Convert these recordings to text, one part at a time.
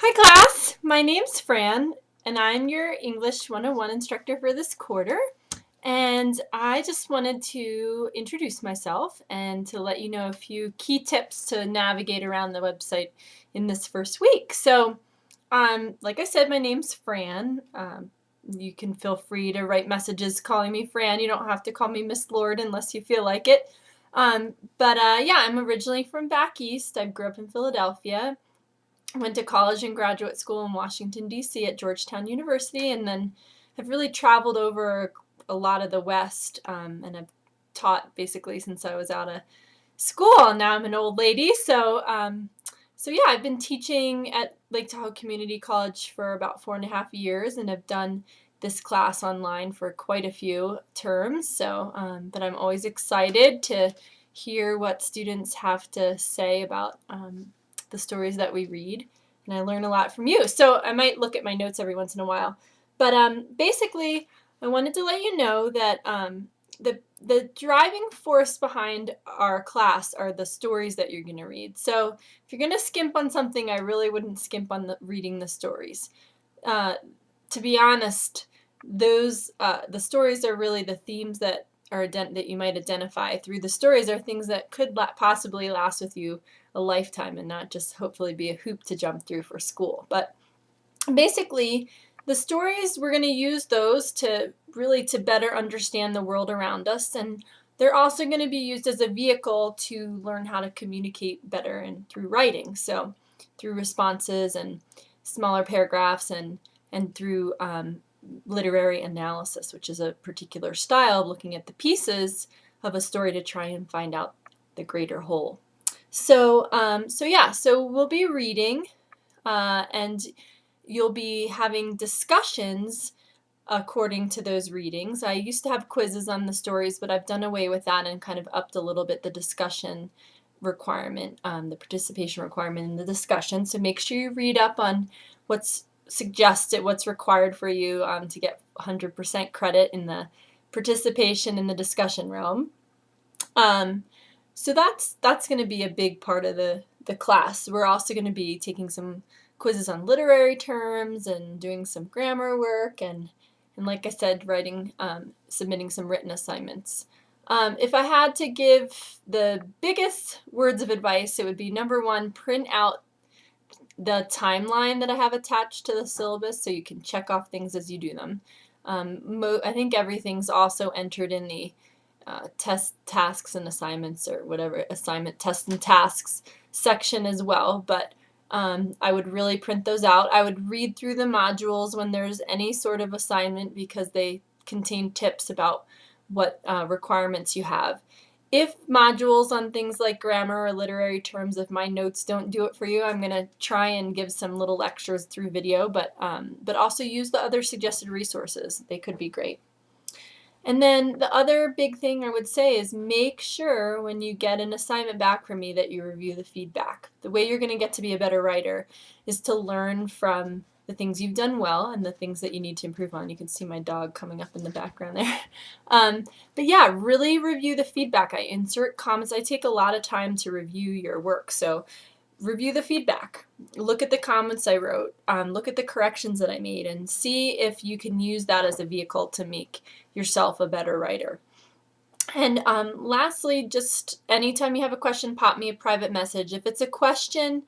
Hi class, my name's Fran and I'm your English 101 instructor for this quarter, and I just wanted to introduce myself and to let you know a few key tips to navigate around the website in this first week. So like I said, my name's Fran. You can feel free to write messages calling me Fran. You don't have to call me Miss Lord unless you feel like it. Yeah, I'm originally from back east. I grew up in Philadelphia. Went to college and graduate school in Washington, D.C. at Georgetown University, and then have really traveled over a lot of the West, and I've taught basically since I was out of school. Now I'm an old lady, so yeah, I've been teaching at Lake Tahoe Community College for about 4.5 years, and have done this class online for quite a few terms. But I'm always excited to hear what students have to say about the stories that we read, and I learn a lot from you. So I might look at my notes every once in a while. But basically, I wanted to let you know that the driving force behind our class are the stories that you're going to read. So if you're going to skimp on something, I really wouldn't skimp on reading the stories. To be honest, the stories are really the themes that you might identify through the stories are things that could possibly last with you a lifetime and not just hopefully be a hoop to jump through for school. But basically, the stories, we're going to use those to better understand the world around us, and they're also going to be used as a vehicle to learn how to communicate better and through writing. So through responses and smaller paragraphs and through literary analysis, which is a particular style of looking at the pieces of a story to try and find out the greater whole. So we'll be reading, and you'll be having discussions according to those readings. I used to have quizzes on the stories, but I've done away with that and kind of upped a little bit the discussion requirement, the participation requirement in the discussion. So make sure you read up on what's suggested, what's required for you to get 100% credit in the participation in the discussion realm. So that's going to be a big part of the class. We're also going to be taking some quizzes on literary terms and doing some grammar work, and like I said, submitting some written assignments. If I had to give the biggest words of advice, it would be number one, print out the timeline that I have attached to the syllabus so you can check off things as you do them. I think everything's also entered in the test tasks and assignments, or whatever, assignment tests and tasks section as well, but I would really print those out. I would read through the modules when there's any sort of assignment because they contain tips about what requirements you have. If modules on things like grammar or literary terms, if my notes don't do it for you, I'm going to try and give some little lectures through video, but also use the other suggested resources. They could be great. And then the other big thing I would say is make sure when you get an assignment back from me that you review the feedback. The way you're going to get to be a better writer is to learn from the things you've done well and the things that you need to improve on. You can see my dog coming up in the background there. But yeah, really review the feedback. I insert comments. I take a lot of time to review your work. So review the feedback. Look at the comments I wrote. Look at the corrections that I made, and see if you can use that as a vehicle to make yourself a better writer. And lastly, just anytime you have a question, pop me a private message. If it's a question,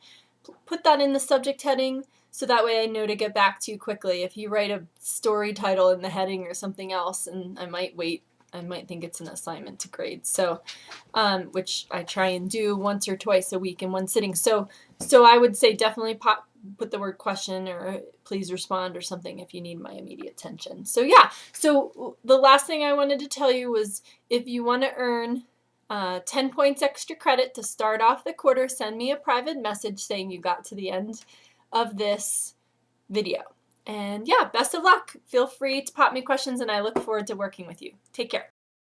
put that in the subject heading so that way I know to get back to you quickly. If you write a story title in the heading or something else, and I might wait, I might think it's an assignment to grade. So, which I try and do once or twice a week in one sitting. So I would say definitely put the word question or please respond or something if you need my immediate attention. So yeah, so the last thing I wanted to tell you was if you want to earn 10 points extra credit to start off the quarter, send me a private message saying you got to the end of this video. And yeah, best of luck. Feel free to pop me questions, and I look forward to working with you. Take care.